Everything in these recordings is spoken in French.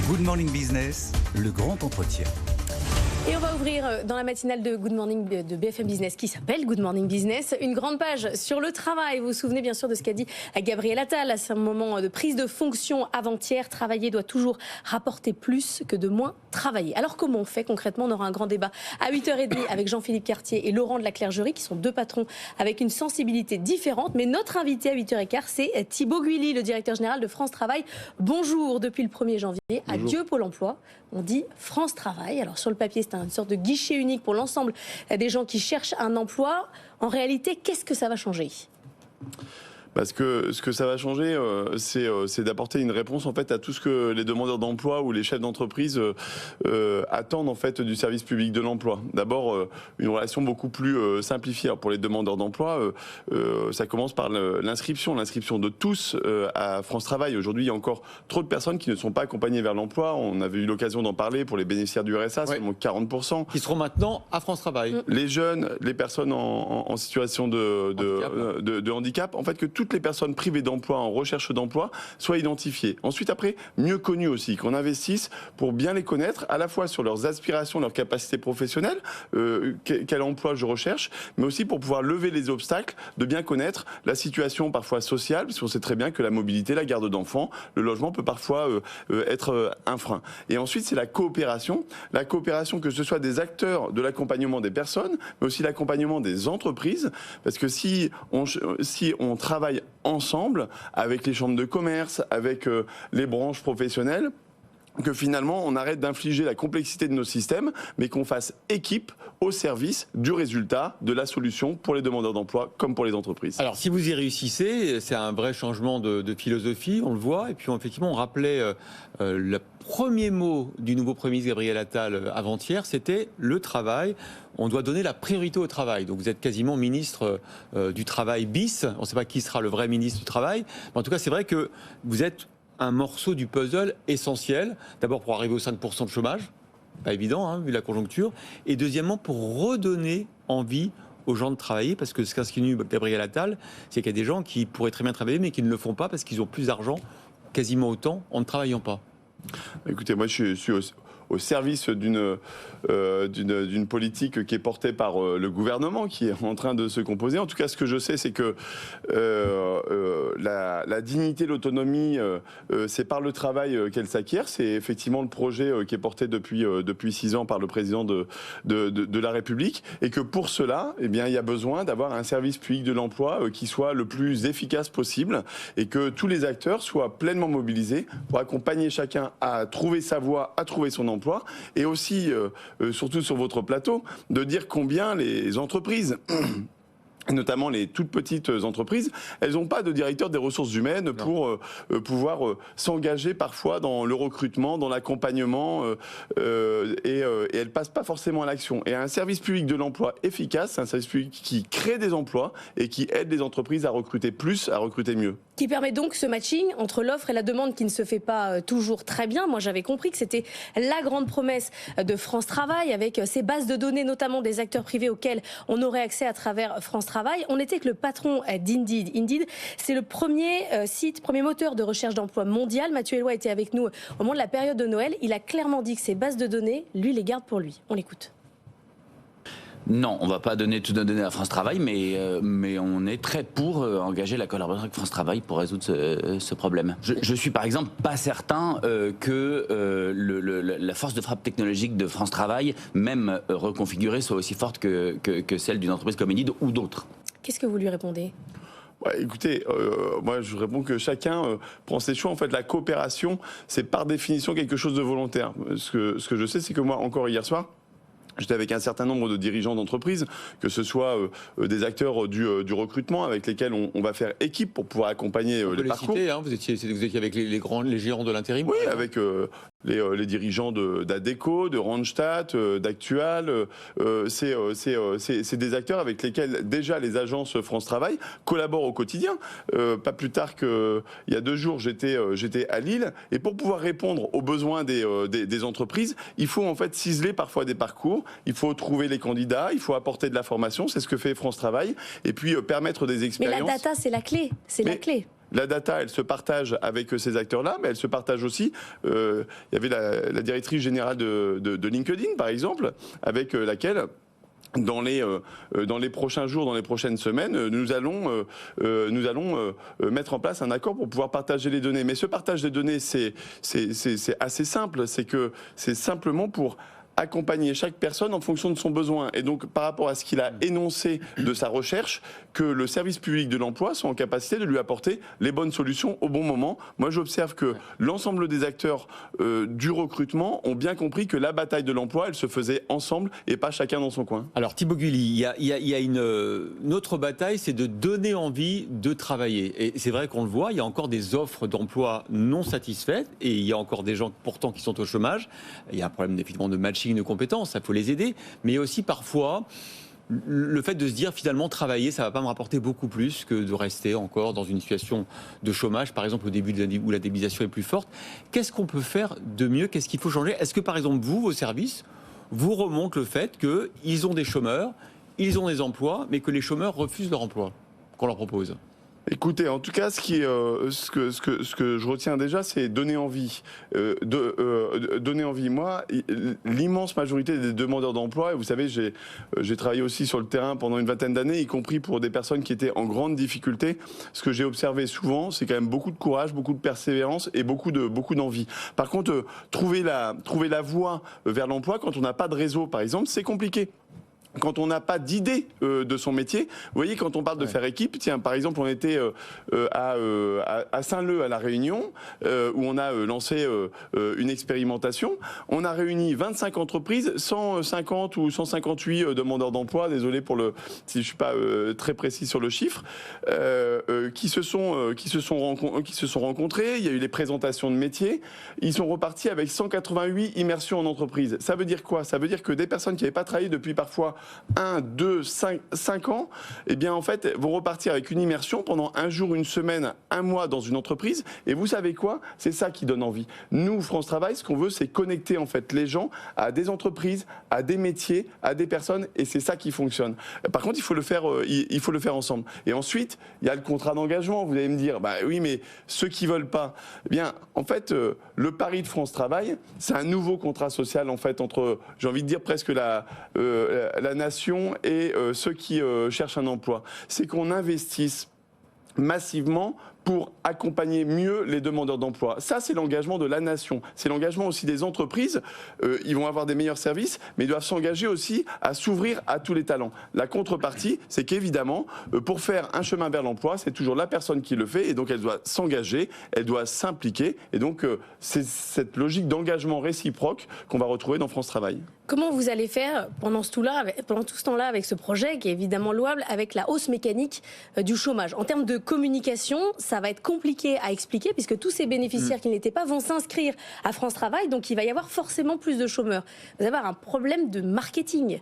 Good Morning Business, le grand entretien. Et on va ouvrir dans la matinale de Good Morning de BFM Business, qui s'appelle Good Morning Business, une grande page sur le travail. Vous vous souvenez bien sûr de ce qu'a dit Gabriel Attal à ce moment de prise de fonction avant-hier. Travailler doit toujours rapporter plus que de moins travailler. Alors comment on fait concrètement? On aura un grand débat à 8h30 avec Jean-Philippe Cartier et Laurent de la Clergerie, qui sont deux patrons avec une sensibilité différente. Mais notre invité à 8h15, c'est Thibaut Guilly, le directeur général de France Travail. Bonjour. Depuis le 1er janvier, Bonjour. adieu Pôle emploi. On dit France Travail. Alors sur le papier, c'est une sorte de guichet unique pour l'ensemble des gens qui cherchent un emploi. En réalité, qu'est-ce que ça va changer ? Parce que ce que ça va changer, c'est d'apporter une réponse en fait à tout ce que les demandeurs d'emploi ou les chefs d'entreprise attendent en fait du service public de l'emploi. D'abord, une relation beaucoup plus simplifiée. Alors, pour les demandeurs d'emploi, ça commence par l'inscription de tous à France Travail. Aujourd'hui, il y a encore trop de personnes qui ne sont pas accompagnées vers l'emploi. On avait eu l'occasion d'en parler pour les bénéficiaires du RSA, c'est seulement 40%. Qui seront maintenant à France Travail. Les jeunes, les personnes en situation de handicap, en fait que toutes les personnes privées d'emploi, en recherche d'emploi, soient identifiées. Ensuite, après, mieux connues aussi, qu'on investisse pour bien les connaître, à la fois sur leurs aspirations, leurs capacités professionnelles, quel emploi je recherche, mais aussi pour pouvoir lever les obstacles, de bien connaître la situation parfois sociale, parce qu'on sait très bien que la mobilité, la garde d'enfants, le logement peut parfois être un frein. Et ensuite, c'est la coopération que ce soit des acteurs de l'accompagnement des personnes, mais aussi l'accompagnement des entreprises, parce que si on travaille ensemble avec les chambres de commerce, avec les branches professionnelles, que finalement on arrête d'infliger la complexité de nos systèmes, mais qu'on fasse équipe au service du résultat, de la solution pour les demandeurs d'emploi comme pour les entreprises. Alors si vous y réussissez, c'est un vrai changement de philosophie, on le voit. Et puis effectivement, on rappelait le premier mot du nouveau Premier ministre Gabriel Attal avant-hier, c'était le travail. On doit donner la priorité au travail. Donc vous êtes quasiment ministre du Travail bis. On ne sait pas qui sera le vrai ministre du Travail. Mais en tout cas, c'est vrai que vous êtes un morceau du puzzle essentiel. D'abord pour arriver aux 5% de chômage. Pas évident, hein, vu la conjoncture. Et deuxièmement, pour redonner envie aux gens de travailler, parce que ce qu'insinue Gabriel Attal, c'est qu'il y a des gens qui pourraient très bien travailler, mais qui ne le font pas parce qu'ils ont plus d'argent, quasiment autant, en ne travaillant pas. Écoutez, moi je suis au service d'une politique qui est portée par le gouvernement, qui est en train de se composer. En tout cas, ce que je sais, c'est que la dignité, l'autonomie, c'est par le travail qu'elle s'acquiert. C'est effectivement le projet qui est porté depuis 6 ans par le président de la République, et que pour cela, eh bien, il y a besoin d'avoir un service public de l'emploi qui soit le plus efficace possible, et que tous les acteurs soient pleinement mobilisés pour accompagner chacun à trouver sa voie, à trouver son emploi, et aussi, surtout sur votre plateau, de dire combien les entreprises, notamment les toutes petites entreprises, elles n'ont pas de directeur des ressources humaines pour pouvoir s'engager parfois dans le recrutement, dans l'accompagnement, et elles passent pas forcément à l'action. Et un service public de l'emploi efficace, c'est un service public qui crée des emplois et qui aide les entreprises à recruter plus, à recruter mieux. Qui permet donc ce matching entre l'offre et la demande qui ne se fait pas toujours très bien. Moi, j'avais compris que c'était la grande promesse de France Travail, avec ces bases de données, notamment des acteurs privés auxquels on aurait accès à travers France Travail. On était avec le patron d'Indeed. Indeed, c'est le premier moteur de recherche d'emploi mondial. Mathieu Eloi était avec nous au moment de la période de Noël. Il a clairement dit que ces bases de données, lui, les garde pour lui. On l'écoute. Non, on ne va pas donner toutes nos données à France Travail, mais on est très pour engager la collaboration avec France Travail pour résoudre ce problème. Je suis par exemple pas certain que la force de frappe technologique de France Travail, même reconfigurée, soit aussi forte que celle d'une entreprise comme Indeed ou d'autres. Qu'est-ce que vous lui répondez ? Ouais, écoutez, moi je réponds que chacun prend ses choix. En fait, la coopération, c'est par définition quelque chose de volontaire. Ce que je sais, c'est que moi, encore hier soir, j'étais avec un certain nombre de dirigeants d'entreprises, que ce soit des acteurs du recrutement avec lesquels on va faire équipe pour pouvoir accompagner les parcours. Citer, hein, vous étiez avec les géants de l'intérim. Oui, avec les dirigeants d'Adecco, de Randstad, d'Actual. C'est des acteurs avec lesquels déjà les agences France Travail collaborent au quotidien. Pas plus tard qu'il y a 2 jours, j'étais à Lille, et pour pouvoir répondre aux besoins des entreprises, il faut en fait ciseler parfois des parcours. Il faut trouver les candidats, il faut apporter de la formation, c'est ce que fait France Travail, et puis permettre des expériences. Mais la data, c'est la clé, la clé. La data, elle se partage avec ces acteurs-là, mais elle se partage aussi. Il y avait la directrice générale de LinkedIn, par exemple, avec laquelle... Dans les prochains jours, dans les prochaines semaines, nous allons mettre en place un accord pour pouvoir partager les données. Mais ce partage des données, c'est assez simple. C'est simplement pour accompagner chaque personne en fonction de son besoin. Et donc, par rapport à ce qu'il a énoncé de sa recherche, que le service public de l'emploi soit en capacité de lui apporter les bonnes solutions au bon moment. Moi, j'observe que l'ensemble des acteurs du recrutement ont bien compris que la bataille de l'emploi, elle se faisait ensemble et pas chacun dans son coin. Alors, Thibaut Gully, il y a une autre bataille, c'est de donner envie de travailler. Et c'est vrai qu'on le voit, il y a encore des offres d'emploi non satisfaites et il y a encore des gens pourtant qui sont au chômage. Il y a un problème effectivement de matching de compétences, ça faut les aider, mais il y a aussi parfois le fait de se dire finalement travailler ça va pas me rapporter beaucoup plus que de rester encore dans une situation de chômage, par exemple au début où la démobilisation est plus forte. Qu'est-ce qu'on peut faire de mieux? Qu'est-ce qu'il faut changer? Est-ce que par exemple vos services vous remontent le fait qu'ils ont des chômeurs, ils ont des emplois, mais que les chômeurs refusent leur emploi qu'on leur propose? Écoutez, en tout cas, ce que je retiens déjà, c'est donner envie. Donner envie. Moi, l'immense majorité des demandeurs d'emploi, et vous savez, j'ai travaillé aussi sur le terrain pendant une vingtaine d'années, y compris pour des personnes qui étaient en grande difficulté. Ce que j'ai observé souvent, c'est quand même beaucoup de courage, beaucoup de persévérance et beaucoup d'envie. Par contre, trouver la voie vers l'emploi quand on n'a pas de réseau, par exemple, c'est compliqué. Quand on n'a pas d'idée de son métier, vous voyez, quand on parle de faire équipe, tiens, par exemple, on était à Saint-Leu, à La Réunion, où on a lancé une expérimentation. On a réuni 25 entreprises, 150 ou 158 demandeurs d'emploi, désolé si je suis pas très précis sur le chiffre, qui se sont rencontrés. Il y a eu les présentations de métiers. Ils sont repartis avec 188 immersions en entreprise. Ça veut dire quoi? Ça veut dire que des personnes qui n'avaient pas travaillé depuis parfois 1, 2, 5 ans, eh bien en fait vont repartir avec une immersion pendant un jour, une semaine, un mois dans une entreprise. Et vous savez quoi? C'est ça qui donne envie. Nous, France Travail, ce qu'on veut, c'est connecter en fait les gens à des entreprises, à des métiers, à des personnes, et c'est ça qui fonctionne. Par contre, il faut le faire ensemble. Et ensuite, il y a le contrat d'engagement. Vous allez me dire, bah oui, mais ceux qui veulent pas, eh bien en fait, le pari de France Travail, c'est un nouveau contrat social en fait entre, j'ai envie de dire presque la nation et ceux qui cherchent un emploi. C'est qu'on investisse massivement pour accompagner mieux les demandeurs d'emploi. Ça, c'est l'engagement de la nation. C'est l'engagement aussi des entreprises. Ils vont avoir des meilleurs services, mais ils doivent s'engager aussi à s'ouvrir à tous les talents. La contrepartie, c'est qu'évidemment, pour faire un chemin vers l'emploi, c'est toujours la personne qui le fait, et donc elle doit s'engager, elle doit s'impliquer, et donc c'est cette logique d'engagement réciproque qu'on va retrouver dans France Travail. Comment vous allez faire pendant tout ce temps-là avec ce projet qui est évidemment louable, avec la hausse mécanique du chômage? En termes de communication, ça va être compliqué à expliquer puisque tous ces bénéficiaires qui n'étaient pas vont s'inscrire à France Travail, donc il va y avoir forcément plus de chômeurs. Vous allez avoir un problème de marketing.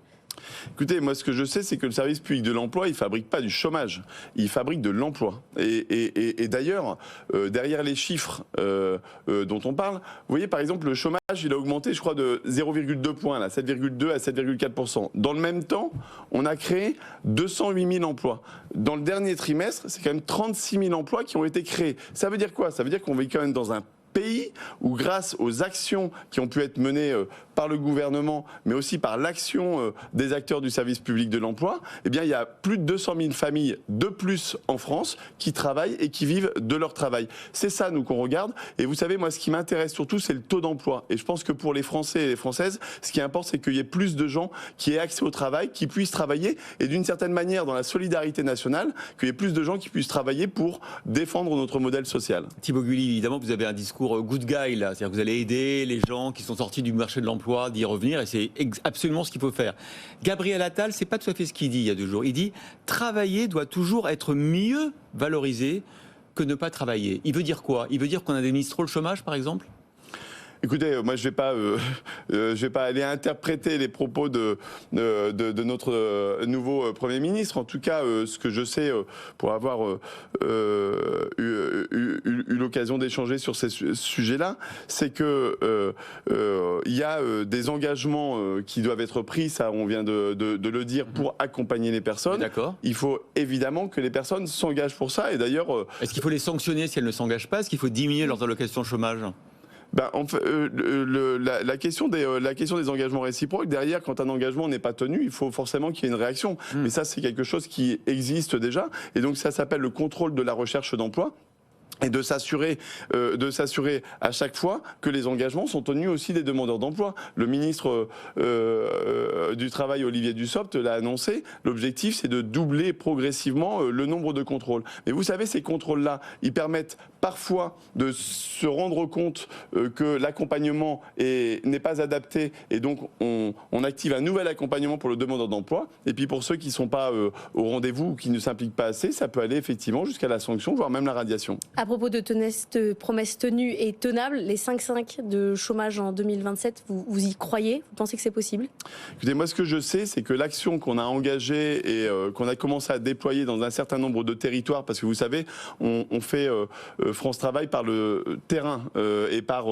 Écoutez, moi ce que je sais, c'est que le service public de l'emploi, il fabrique pas du chômage, il fabrique de l'emploi. Et d'ailleurs, derrière les chiffres dont on parle, vous voyez par exemple le chômage, il a augmenté, je crois, de 0,2 points, là, 7,2 à 7,4%. Dans le même temps, on a créé 208 000 emplois. Dans le dernier trimestre, c'est quand même 36 000 emplois qui ont été créés. Ça veut dire quoi? Ça veut dire qu'on vit quand même dans un pays où, grâce aux actions qui ont pu être menées par le gouvernement, mais aussi par l'action des acteurs du service public de l'emploi, eh bien, il y a plus de 200 000 familles de plus en France qui travaillent et qui vivent de leur travail. C'est ça, nous, qu'on regarde. Et vous savez, moi, ce qui m'intéresse surtout, c'est le taux d'emploi. Et je pense que pour les Français et les Françaises, ce qui importe, c'est qu'il y ait plus de gens qui aient accès au travail, qui puissent travailler, et d'une certaine manière, dans la solidarité nationale, qu'il y ait plus de gens qui puissent travailler pour défendre notre modèle social. Thibaut Gully, évidemment, vous avez un discours good guy, là. C'est-à-dire que vous allez aider les gens qui sont sortis du marché de l'emploi d'y revenir, et c'est absolument ce qu'il faut faire. Gabriel Attal, c'est pas tout à fait ce qu'il dit il y a 2 jours. Il dit « Travailler doit toujours être mieux valorisé que ne pas travailler ». Il veut dire quoi? Il veut dire qu'on indemnise trop le chômage, par exemple? Écoutez, moi je vais pas aller interpréter les propos de notre nouveau Premier ministre. En tout cas, ce que je sais, pour avoir eu l'occasion d'échanger sur ces sujets-là, c'est que il y a des engagements qui doivent être pris. Ça, on vient de le dire, pour accompagner les personnes. D'accord. Il faut évidemment que les personnes s'engagent pour ça. Et d'ailleurs, est-ce qu'il faut les sanctionner si elles ne s'engagent pas? Est-ce qu'il faut diminuer leurs allocations chômage? Ben, la question des engagements réciproques, derrière, quand un engagement n'est pas tenu, il faut forcément qu'il y ait une réaction. Mais ça, c'est quelque chose qui existe déjà. Et donc, ça s'appelle le contrôle de la recherche d'emploi. Et de s'assurer à chaque fois que les engagements sont tenus aussi des demandeurs d'emploi. Le ministre du Travail, Olivier Dussopt, l'a annoncé. L'objectif, c'est de doubler progressivement le nombre de contrôles. Mais vous savez, ces contrôles-là, ils permettent parfois de se rendre compte que l'accompagnement n'est pas adapté, et donc on active un nouvel accompagnement pour le demandeur d'emploi. Et puis pour ceux qui ne sont pas au rendez-vous ou qui ne s'impliquent pas assez, ça peut aller effectivement jusqu'à la sanction, voire même la radiation. À propos de promesses tenues et tenables, les 5,5 de chômage en 2027, vous y croyez? Vous pensez que c'est possible? Écoutez, moi ce que je sais, c'est que l'action qu'on a engagée et qu'on a commencé à déployer dans un certain nombre de territoires, parce que vous savez, on fait France Travail par le terrain et par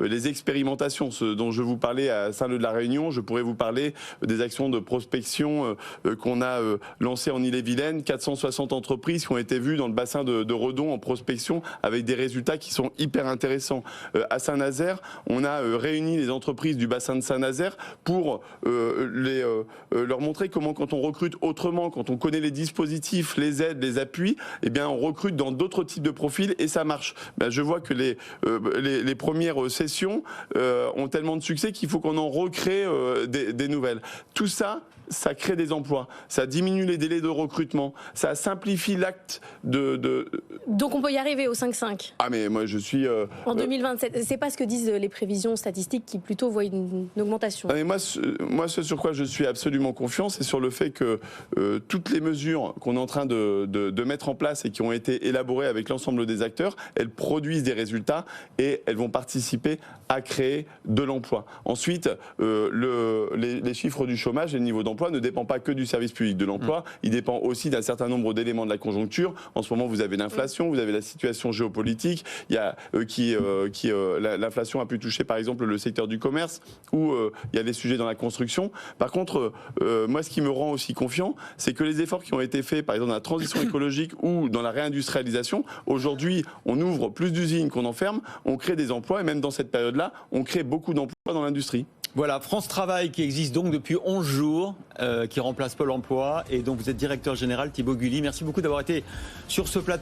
les expérimentations. Ce dont je vous parlais à Saint-Leu-de-la-Réunion, je pourrais vous parler des actions de prospection qu'on a lancées en Ille-et-Vilaine. 460 entreprises qui ont été vues dans le bassin de Redon en prospection, avec des résultats qui sont hyper intéressants. À Saint-Nazaire, on a réuni les entreprises du bassin de Saint-Nazaire pour leur montrer comment, quand on recrute autrement, quand on connaît les dispositifs, les aides, les appuis, eh bien on recrute dans d'autres types de profils et ça marche. Ben, je vois que les premières sessions ont tellement de succès qu'il faut qu'on en recrée des nouvelles. Tout ça, ça crée des emplois, ça diminue les délais de recrutement, ça simplifie l'acte de... Donc on peut y arriver au 5,5? Ah mais moi je suis... en 2027, c'est pas ce que disent les prévisions statistiques qui plutôt voient une augmentation. Ah mais moi, ce sur quoi je suis absolument confiant, c'est sur le fait que toutes les mesures qu'on est en train de mettre en place et qui ont été élaborées avec l'ensemble des acteurs, elles produisent des résultats et elles vont participer à créer de l'emploi. Ensuite, les chiffres du chômage et le niveau d'emploi ne dépend pas que du service public de l'emploi, il dépend aussi d'un certain nombre d'éléments de la conjoncture. En ce moment, vous avez l'inflation, vous avez la situation géopolitique, il y a l'inflation a pu toucher par exemple le secteur du commerce, ou il y a des sujets dans la construction. Par contre, moi ce qui me rend aussi confiant, c'est que les efforts qui ont été faits par exemple dans la transition écologique ou dans la réindustrialisation, aujourd'hui on ouvre plus d'usines qu'on en ferme, on crée des emplois et même dans cette période-là, on crée beaucoup d'emplois dans l'industrie. Voilà, France Travail qui existe donc depuis 11 jours, qui remplace Pôle emploi, et dont vous êtes directeur général, Thibaut Gully. Merci beaucoup d'avoir été sur ce plateau.